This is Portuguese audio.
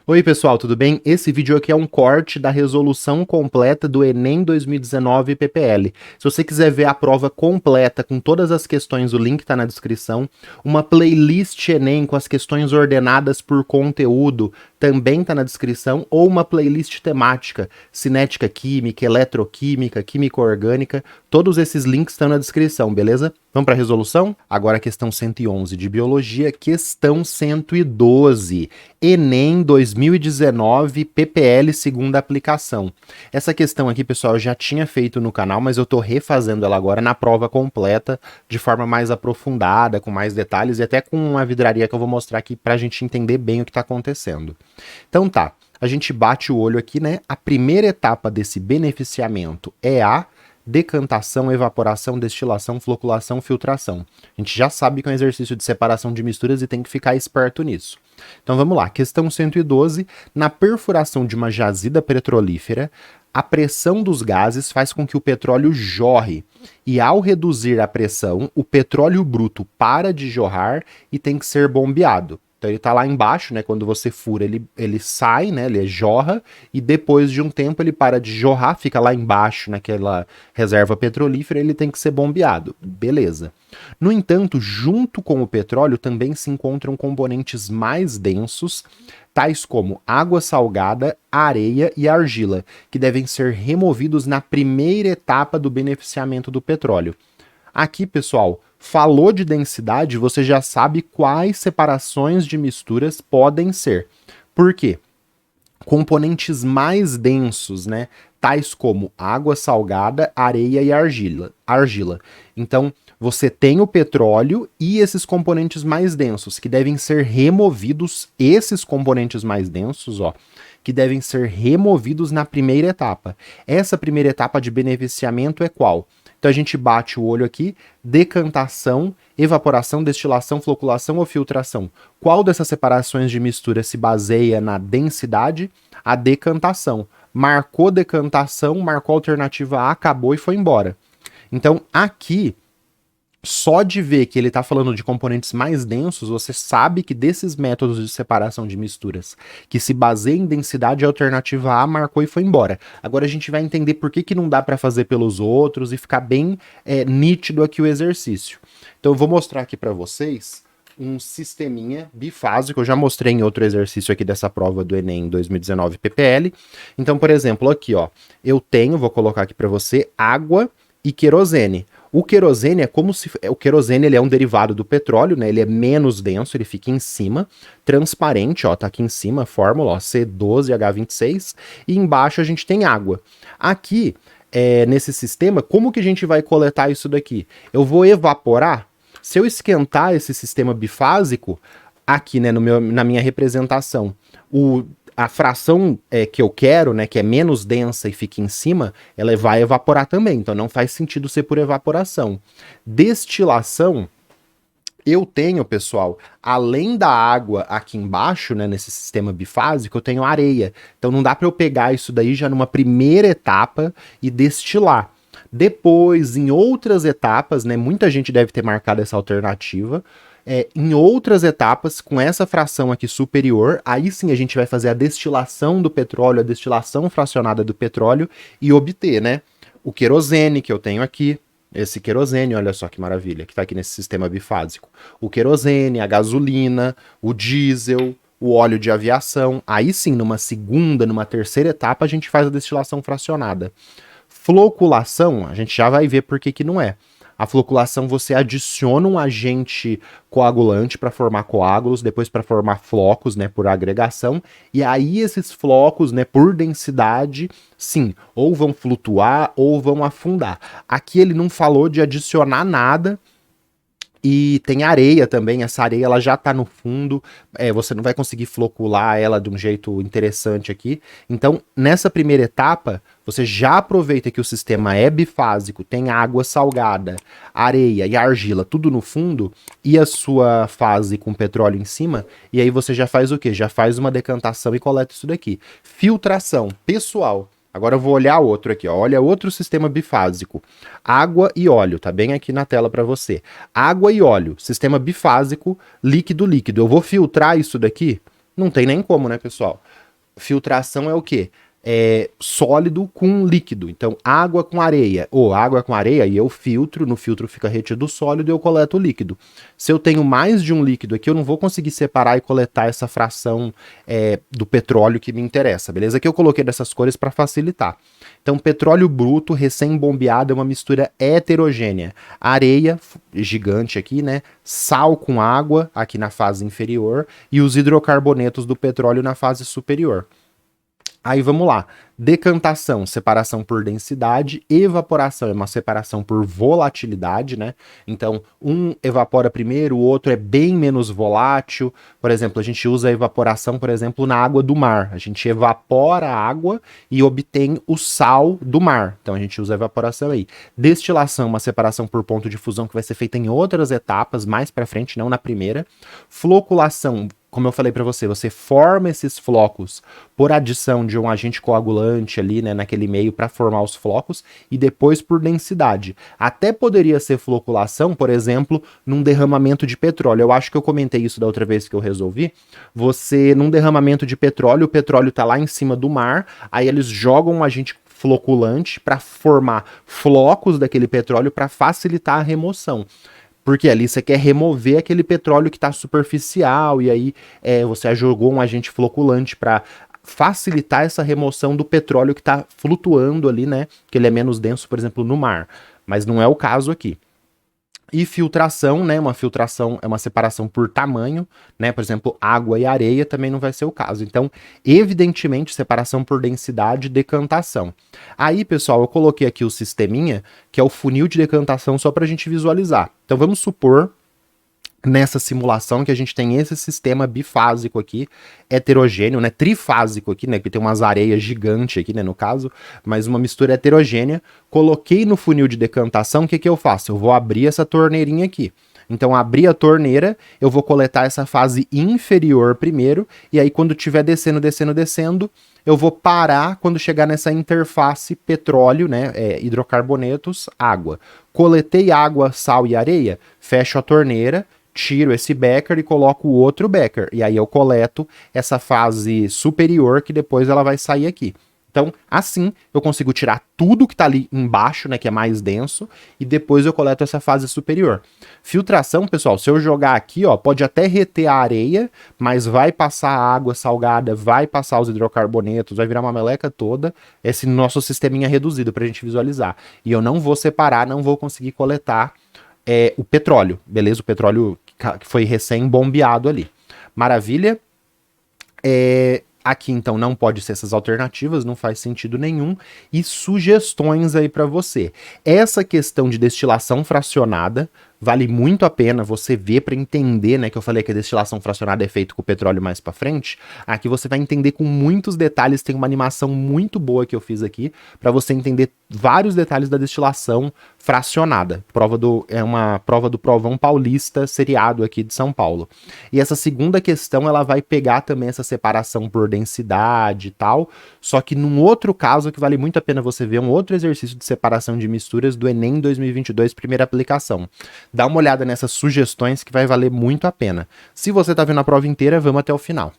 Oi pessoal, tudo bem? Esse vídeo aqui é um corte da resolução completa do Enem 2019 PPL. Se você quiser ver a prova completa com todas as questões, o link está na descrição. Uma playlist Enem com as questões ordenadas por conteúdo também está na descrição. Ou uma playlist temática, cinética química, eletroquímica, química orgânica. Todos esses links estão na descrição, beleza? Vamos para a resolução? Agora a questão 111 de Biologia, questão 112. Enem 2019 PPL segunda aplicação. Essa questão aqui, pessoal, eu já tinha feito no canal, mas eu tô refazendo ela agora na prova completa, de forma mais aprofundada, com mais detalhes e até com uma vidraria que eu vou mostrar aqui pra gente entender bem o que tá acontecendo. Então tá, a gente bate o olho aqui, né? A primeira etapa desse beneficiamento é a decantação, evaporação, destilação, floculação, filtração. A gente já sabe que é um exercício de separação de misturas e tem que ficar esperto nisso. Então vamos lá, questão 112. Na perfuração de uma jazida petrolífera, a pressão dos gases faz com que o petróleo jorre. E ao reduzir a pressão, o petróleo bruto para de jorrar e tem que ser bombeado. Então ele está lá embaixo, né? Quando você fura, ele sai, né? Ele jorra, e depois de um tempo ele para de jorrar, fica lá embaixo naquela reserva petrolífera, ele tem que ser bombeado. Beleza. No entanto, junto com o petróleo também se encontram componentes mais densos, tais como água salgada, areia e argila, que devem ser removidos na primeira etapa do beneficiamento do petróleo. Aqui, pessoal, falou de densidade, você já sabe quais separações de misturas podem ser. Por quê? Componentes mais densos, né? Tais como água salgada, areia e argila. Então, você tem o petróleo e esses componentes mais densos, que devem ser removidos, esses componentes mais densos, ó, que devem ser removidos na primeira etapa. Essa primeira etapa de beneficiamento é qual? Então a gente bate o olho aqui, decantação, evaporação, destilação, floculação ou filtração. Qual dessas separações de mistura se baseia na densidade? A decantação. Marcou decantação, marcou a alternativa A, acabou e foi embora. Então aqui, só de ver que ele está falando de componentes mais densos, você sabe que desses métodos de separação de misturas que se baseiam em densidade, a alternativa A marcou e foi embora. Agora a gente vai entender por que não dá para fazer pelos outros e ficar bem nítido aqui o exercício. Então eu vou mostrar aqui para vocês um sisteminha bifásico, eu já mostrei em outro exercício aqui dessa prova do Enem 2019 PPL. Então, por exemplo, aqui, ó, eu tenho, vou colocar aqui para você, água e querosene. O querosene é como se... O querosene ele é um derivado do petróleo, né? Ele é menos denso, ele fica em cima, transparente, ó, tá aqui em cima a fórmula, ó, C12H26, e embaixo a gente tem água. Aqui, nesse sistema, como que a gente vai coletar isso daqui? Eu vou evaporar. Se eu esquentar esse sistema bifásico, aqui, né, na minha representação, a fração que eu quero, né, que é menos densa e fica em cima, ela vai evaporar também, então não faz sentido ser por evaporação. Destilação, eu tenho, pessoal, além da água aqui embaixo, né, nesse sistema bifásico, eu tenho areia. Então não dá para eu pegar isso daí já numa primeira etapa e destilar. Depois, em outras etapas, né, muita gente deve ter marcado essa alternativa, em outras etapas, com essa fração aqui superior, aí sim a gente vai fazer a destilação do petróleo, a destilação fracionada do petróleo e obter, né, o querosene que eu tenho aqui, esse querosene, olha só que maravilha, que está aqui nesse sistema bifásico. O querosene, a gasolina, o diesel, o óleo de aviação. Aí sim, numa segunda, numa terceira etapa, a gente faz a destilação fracionada. Floculação, a gente já vai ver por que não é. A floculação, você adiciona um agente coagulante para formar coágulos, depois para formar flocos, né, por agregação, e aí esses flocos, né, por densidade, sim, ou vão flutuar ou vão afundar. Aqui ele não falou de adicionar nada. E tem areia também, essa areia ela já está no fundo, você não vai conseguir flocular ela de um jeito interessante aqui. Então, nessa primeira etapa, você já aproveita que o sistema é bifásico, tem água salgada, areia e argila, tudo no fundo, e a sua fase com petróleo em cima, e aí você já faz o quê? Já faz uma decantação e coleta isso daqui. Filtração, pessoal. Agora eu vou olhar outro aqui, ó. Olha outro sistema bifásico. Água e óleo, tá bem aqui na tela para você. Água e óleo, sistema bifásico, líquido-líquido. Eu vou filtrar isso daqui? Não tem nem como, né, pessoal? Filtração é o quê? É sólido com líquido. Então, água com areia, ou água com areia, e eu filtro, no filtro fica retido o sólido e eu coleto o líquido. Se eu tenho mais de um líquido aqui, eu não vou conseguir separar e coletar essa fração do petróleo que me interessa, beleza? Aqui eu coloquei dessas cores para facilitar. Então, petróleo bruto, recém-bombeado, é uma mistura heterogênea. Areia, gigante aqui, né? Sal com água, aqui na fase inferior, e os hidrocarbonetos do petróleo na fase superior. Aí vamos lá. Decantação, separação por densidade. Evaporação é uma separação por volatilidade, né? Então, um evapora primeiro, o outro é bem menos volátil. Por exemplo, a gente usa a evaporação, por exemplo, na água do mar. A gente evapora a água e obtém o sal do mar. Então, a gente usa a evaporação aí. Destilação, uma separação por ponto de fusão que vai ser feita em outras etapas, mais para frente, não na primeira. Floculação, como eu falei para você, você forma esses flocos por adição de um agente coagulante ali, né, naquele meio para formar os flocos e depois por densidade. Até poderia ser floculação, por exemplo, num derramamento de petróleo. Eu acho que eu comentei isso da outra vez que eu resolvi. Você, num derramamento de petróleo, o petróleo tá lá em cima do mar, aí eles jogam um agente floculante para formar flocos daquele petróleo para facilitar a remoção. Porque ali você quer remover aquele petróleo que está superficial e aí você jogou um agente floculante para facilitar essa remoção do petróleo que está flutuando ali, né? Que ele é menos denso, por exemplo, no mar. Mas não é o caso aqui. E filtração, né? Uma filtração é uma separação por tamanho, né? Por exemplo, água e areia também não vai ser o caso. Então, evidentemente, separação por densidade e decantação. Aí, pessoal, eu coloquei aqui o sisteminha, que é o funil de decantação, só para a gente visualizar. Então, vamos supor nessa simulação que a gente tem esse sistema bifásico aqui, heterogêneo, né, trifásico aqui, né, que tem umas areias gigantes aqui, né, no caso, mas uma mistura heterogênea. Coloquei no funil de decantação, o que que eu faço? Eu vou abrir essa torneirinha aqui. Então, abrir a torneira, eu vou coletar essa fase inferior primeiro, e aí quando estiver descendo, descendo, descendo, eu vou parar quando chegar nessa interface petróleo, né, hidrocarbonetos, água. Coletei água, sal e areia, fecho a torneira, tiro esse becker e coloco o outro becker. E aí eu coleto essa fase superior que depois ela vai sair aqui. Então, assim, eu consigo tirar tudo que está ali embaixo, né, que é mais denso, e depois eu coleto essa fase superior. Filtração, pessoal, se eu jogar aqui, ó, pode até reter a areia, mas vai passar a água salgada, vai passar os hidrocarbonetos, vai virar uma meleca toda, esse nosso sisteminha reduzido para a gente visualizar. E eu não vou separar, não vou conseguir coletar o petróleo, beleza? O petróleo que foi recém-bombeado ali. Maravilha. Aqui, então, não pode ser essas alternativas, não faz sentido nenhum. E sugestões aí para você. Essa questão de destilação fracionada vale muito a pena você ver para entender, né, que eu falei que a destilação fracionada é feita com o petróleo mais para frente. Aqui você vai entender com muitos detalhes, tem uma animação muito boa que eu fiz aqui para você entender vários detalhes da destilação fracionada. É uma prova do Provão Paulista, seriado aqui de São Paulo. E essa segunda questão, ela vai pegar também essa separação por densidade e tal, só que num outro caso que vale muito a pena você ver, um outro exercício de separação de misturas do Enem 2022, primeira aplicação. Dá uma olhada nessas sugestões que vai valer muito a pena. Se você está vendo a prova inteira, vamos até o final.